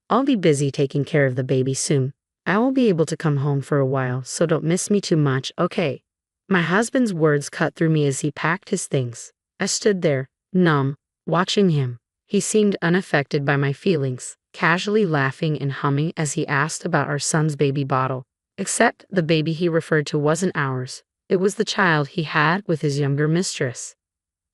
I'll be busy taking care of the baby soon. I won't be able to come home for a while, so don't miss me too much, okay? My husband's words cut through me as he packed his things. I stood there, numb, watching him. He seemed unaffected by my feelings, casually laughing and humming as he asked about our son's baby bottle. Except the baby he referred to wasn't ours. It was the child he had with his younger mistress.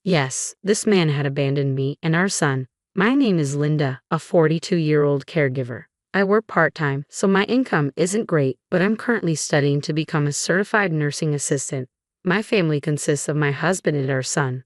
Yes, this man had abandoned me and our son. My name is Linda, a 42-year-old caregiver. I work part-time, so my income isn't great, but I'm currently studying to become a certified nursing assistant. My family consists of my husband and our son.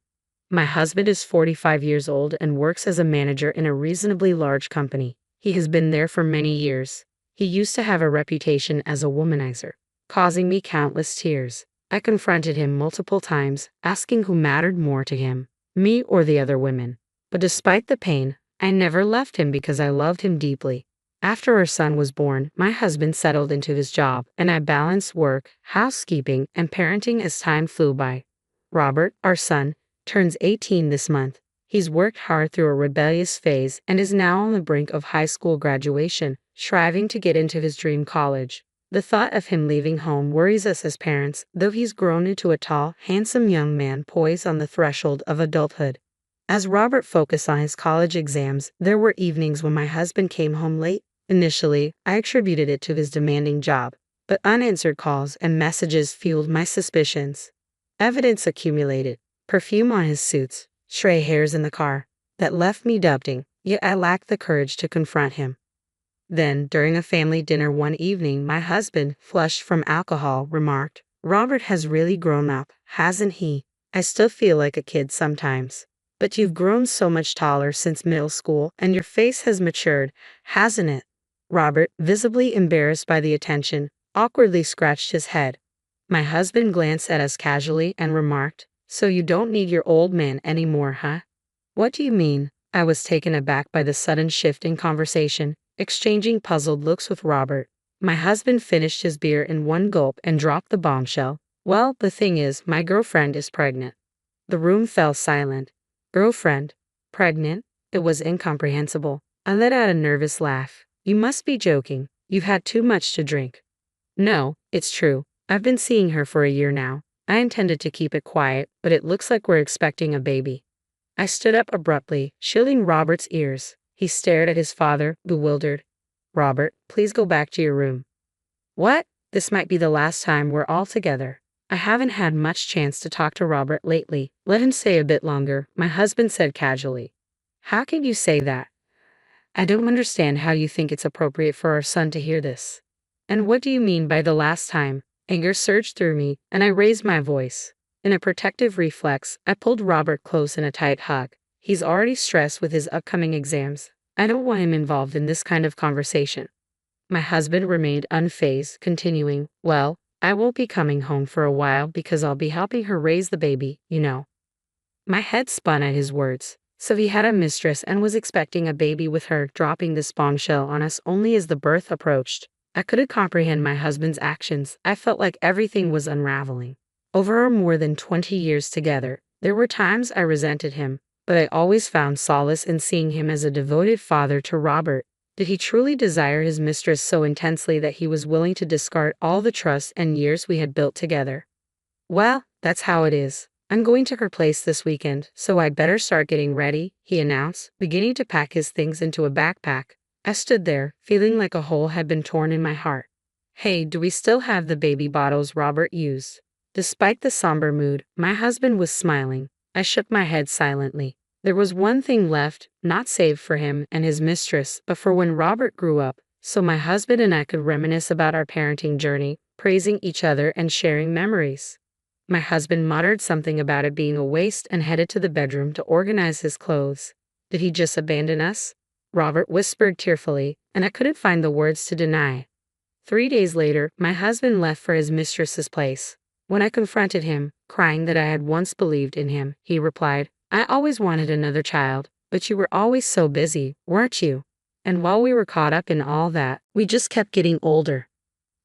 My husband is 45 years old and works as a manager in a reasonably large company. He has been there for many years. He used to have a reputation as a womanizer, causing me countless tears. I confronted him multiple times, asking who mattered more to him, me or the other women. But despite the pain, I never left him because I loved him deeply. After our son was born, my husband settled into his job, and I balanced work, housekeeping, and parenting as time flew by. Robert, our son, turns 18 this month. He's worked hard through a rebellious phase and is now on the brink of high school graduation, striving to get into his dream college. The thought of him leaving home worries us as parents, though he's grown into a tall, handsome young man poised on the threshold of adulthood. As Robert focused on his college exams, there were evenings when my husband came home late. Initially, I attributed it to his demanding job, but unanswered calls and messages fueled my suspicions. Evidence accumulated, perfume on his suits, stray hairs in the car, that left me doubting, yet I lacked the courage to confront him. Then, during a family dinner one evening, my husband, flushed from alcohol, remarked, "Robert has really grown up, hasn't he? I still feel like a kid sometimes. But you've grown so much taller since middle school, and your face has matured, hasn't it?" Robert, visibly embarrassed by the attention, awkwardly scratched his head. My husband glanced at us casually and remarked, "So you don't need your old man anymore, huh?" "What do you mean?" I was taken aback by the sudden shift in conversation, exchanging puzzled looks with Robert. My husband finished his beer in one gulp and dropped the bombshell. "Well, the thing is, my girlfriend is pregnant." The room fell silent. Girlfriend? Pregnant? It was incomprehensible. I let out a nervous laugh. "You must be joking. You've had too much to drink." "No, it's true. I've been seeing her for a year now. I intended to keep it quiet, but it looks like we're expecting a baby." I stood up abruptly, shielding Robert's ears. He stared at his father, bewildered. "Robert, please go back to your room." "What? This might be the last time we're all together." I haven't had much chance to talk to Robert lately. "Let him stay a bit longer," my husband said casually. "How can you say that? I don't understand how you think it's appropriate for our son to hear this." "And what do you mean by the last time?" Anger surged through me, and I raised my voice. In a protective reflex, I pulled Robert close in a tight hug. He's already stressed with his upcoming exams. I don't want him involved in this kind of conversation. My husband remained unfazed, continuing, "Well, I won't be coming home for a while because I'll be helping her raise the baby, you know." My head spun at his words. So he had a mistress and was expecting a baby with her, dropping this bombshell on us only as the birth approached. I couldn't comprehend my husband's actions. I felt like everything was unraveling. Over our more than 20 years together, there were times I resented him, but I always found solace in seeing him as a devoted father to Robert. Did he truly desire his mistress so intensely that he was willing to discard all the trust and years we had built together? "Well, that's how it is. I'm going to her place this weekend, so I'd better start getting ready," he announced, beginning to pack his things into a backpack. I stood there, feeling like a hole had been torn in my heart. "Hey, do we still have the baby bottles Robert used?" Despite the somber mood, my husband was smiling. I shook my head silently. There was one thing left, not saved for him and his mistress, but for when Robert grew up, so my husband and I could reminisce about our parenting journey, praising each other and sharing memories. My husband muttered something about it being a waste and headed to the bedroom to organize his clothes. Did he just abandon us? Robert whispered tearfully, and I couldn't find the words to deny. 3 days later, my husband left for his mistress's place. When I confronted him, crying that I had once believed in him, he replied, "I always wanted another child, but you were always so busy, weren't you? And while we were caught up in all that, we just kept getting older."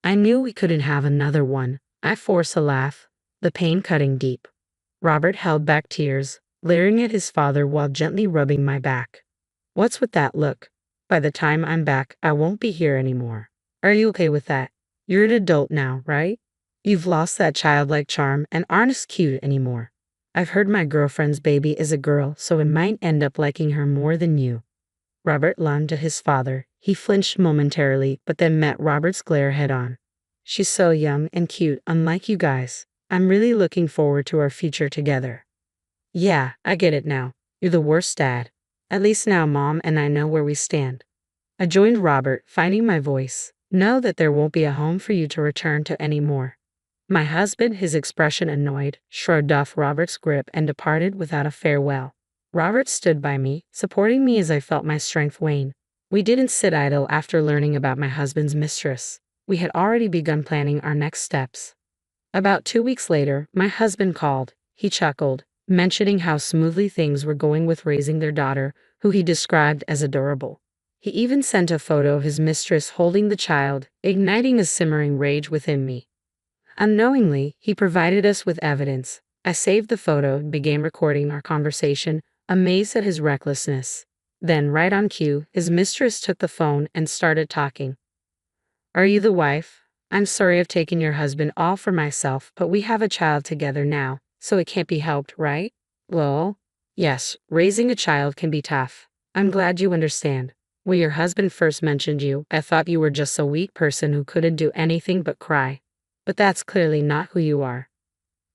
I knew we couldn't have another one. I forced a laugh, the pain cutting deep. Robert held back tears, leering at his father while gently rubbing my back. "What's with that look?" By the time I'm back, I won't be here anymore. Are you okay with that? You're an adult now, right? You've lost that childlike charm and aren't as cute anymore. I've heard my girlfriend's baby is a girl, so I might end up liking her more than you. Robert lunged at his father. He flinched momentarily, but then met Robert's glare head-on. She's so young and cute, unlike you guys. I'm really looking forward to our future together. Yeah, I get it now. You're the worst dad. At least now Mom and I know where we stand. I joined Robert, finding my voice. Know that there won't be a home for you to return to anymore. My husband, his expression annoyed, shrugged off Robert's grip and departed without a farewell. Robert stood by me, supporting me as I felt my strength wane. We didn't sit idle after learning about my husband's mistress. We had already begun planning our next steps. About 2 weeks later, my husband called. He chuckled, mentioning how smoothly things were going with raising their daughter, who he described as adorable. He even sent a photo of his mistress holding the child, igniting a simmering rage within me. Unknowingly, he provided us with evidence. I saved the photo and began recording our conversation, amazed at his recklessness. Then, right on cue, his mistress took the phone and started talking. Are you the wife? I'm sorry I've taken your husband all for myself, but we have a child together now, so it can't be helped, right? Well, yes, raising a child can be tough. I'm glad you understand. When your husband first mentioned you, I thought you were just a weak person who couldn't do anything but cry. But that's clearly not who you are.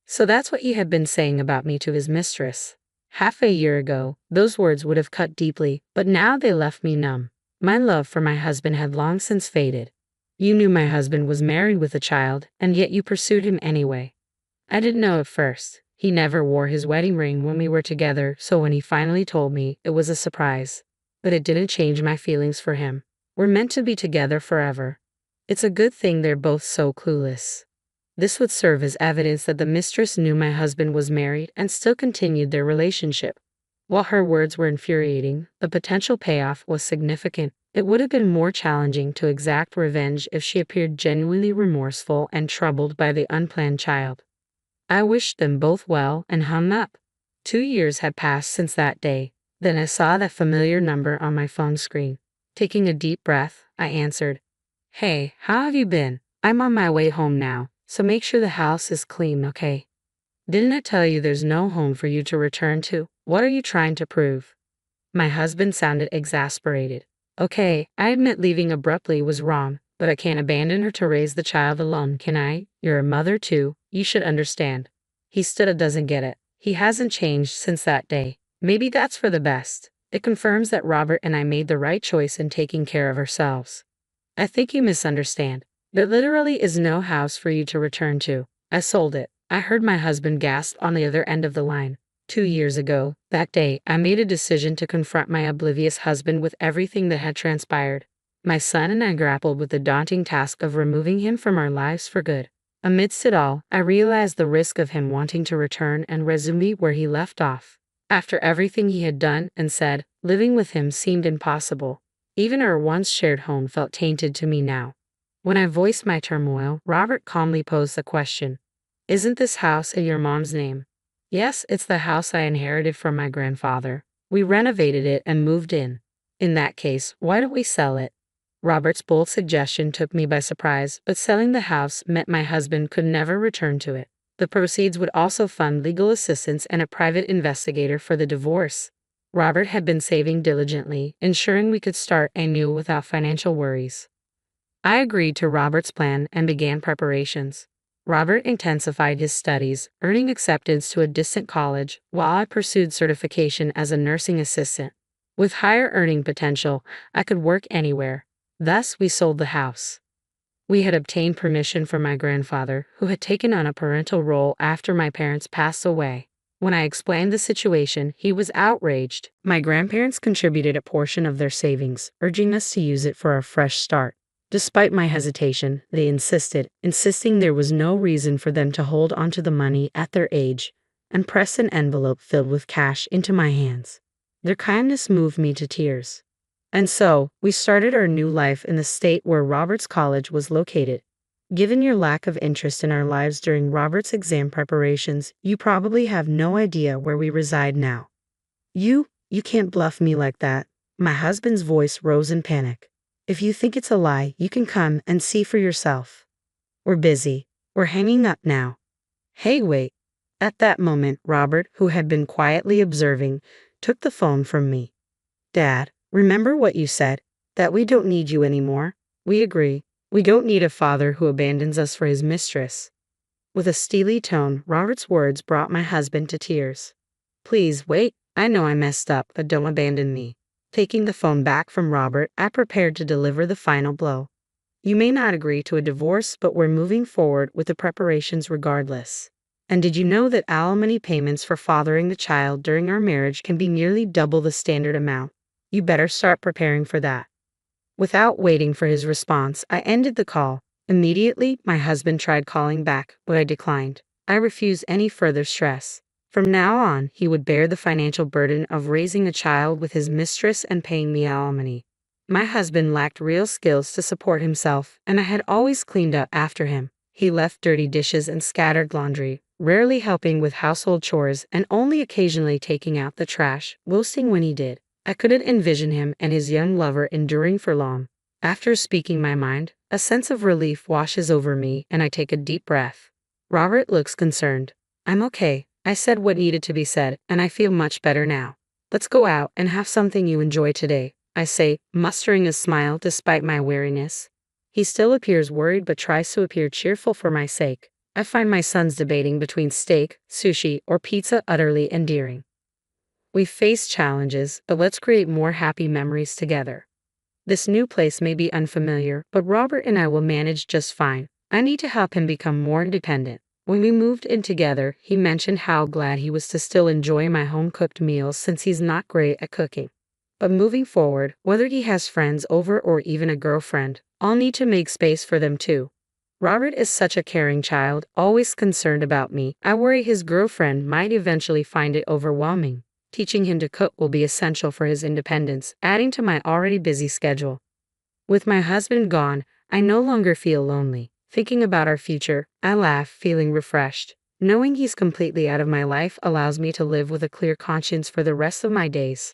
So that's what he had been saying about me to his mistress. Half a year ago, those words would have cut deeply, but now they left me numb. My love for my husband had long since faded. You knew my husband was married with a child, and yet you pursued him anyway. I didn't know at first. He never wore his wedding ring when we were together, so when he finally told me, it was a surprise. But it didn't change my feelings for him. We're meant to be together forever. It's a good thing they're both so clueless. This would serve as evidence that the mistress knew my husband was married and still continued their relationship. While her words were infuriating, the potential payoff was significant. It would have been more challenging to exact revenge if she appeared genuinely remorseful and troubled by the unplanned child. I wished them both well and hung up. 2 years had passed since that day. Then I saw that familiar number on my phone screen. Taking a deep breath, I answered. Hey, how have you been? I'm on my way home now, so make sure the house is clean, okay? Didn't I tell you there's no home for you to return to? What are you trying to prove? My husband sounded exasperated. Okay, I admit leaving abruptly was wrong, but I can't abandon her to raise the child alone, can I? You're a mother too, you should understand. He still doesn't get it. He hasn't changed since that day. Maybe that's for the best. It confirms that Robert and I made the right choice in taking care of ourselves. I think you misunderstand. There literally is no house for you to return to. I sold it. I heard my husband gasp on the other end of the line. 2 years ago, that day, I made a decision to confront my oblivious husband with everything that had transpired. My son and I grappled with the daunting task of removing him from our lives for good. Amidst it all, I realized the risk of him wanting to return and resume where he left off. After everything he had done and said, living with him seemed impossible. Even our once shared home felt tainted to me now. When I voiced my turmoil, Robert calmly posed the question. Isn't this house in your mom's name? Yes, it's the house I inherited from my grandfather. We renovated it and moved in. In that case, why don't we sell it? Robert's bold suggestion took me by surprise, but selling the house meant my husband could never return to it. The proceeds would also fund legal assistance and a private investigator for the divorce. Robert had been saving diligently, ensuring we could start anew without financial worries. I agreed to Robert's plan and began preparations. Robert intensified his studies, earning acceptance to a distant college, while I pursued certification as a nursing assistant. With higher earning potential, I could work anywhere. Thus, we sold the house. We had obtained permission from my grandfather, who had taken on a parental role after my parents passed away. When I explained the situation, he was outraged. My grandparents contributed a portion of their savings, urging us to use it for a fresh start. Despite my hesitation, they insisting there was no reason for them to hold onto the money at their age, and pressed an envelope filled with cash into my hands. Their kindness moved me to tears. And so, we started our new life in the state where Robert's college was located. Given your lack of interest in our lives during Robert's exam preparations, you probably have no idea where we reside now. You can't bluff me like that. My husband's voice rose in panic. If you think it's a lie, you can come and see for yourself. We're busy. We're hanging up now. Hey, wait. At that moment, Robert, who had been quietly observing, took the phone from me. Dad, remember what you said? That we don't need you anymore. We agree. We don't need a father who abandons us for his mistress. With a steely tone, Robert's words brought my husband to tears. Please wait. I know I messed up, but don't abandon me. Taking the phone back from Robert, I prepared to deliver the final blow. You may not agree to a divorce, but we're moving forward with the preparations regardless. And did you know that alimony payments for fathering the child during our marriage can be nearly double the standard amount? You better start preparing for that. Without waiting for his response, I ended the call. Immediately, my husband tried calling back, but I declined. I refused any further stress. From now on, he would bear the financial burden of raising a child with his mistress and paying me alimony. My husband lacked real skills to support himself, and I had always cleaned up after him. He left dirty dishes and scattered laundry, rarely helping with household chores and only occasionally taking out the trash, boasting when he did. I couldn't envision him and his young lover enduring for long. After speaking my mind, a sense of relief washes over me and I take a deep breath. Robert looks concerned. I'm okay. I said what needed to be said, and I feel much better now. Let's go out and have something you enjoy today, I say, mustering a smile despite my weariness. He still appears worried but tries to appear cheerful for my sake. I find my sons debating between steak, sushi, or pizza utterly endearing. We face challenges, but let's create more happy memories together. This new place may be unfamiliar, but Robert and I will manage just fine. I need to help him become more independent. When we moved in together, he mentioned how glad he was to still enjoy my home-cooked meals since he's not great at cooking. But moving forward, whether he has friends over or even a girlfriend, I'll need to make space for them too. Robert is such a caring child, always concerned about me. I worry his girlfriend might eventually find it overwhelming. Teaching him to cook will be essential for his independence, adding to my already busy schedule. With my husband gone, I no longer feel lonely. Thinking about our future, I laugh, feeling refreshed. Knowing he's completely out of my life allows me to live with a clear conscience for the rest of my days.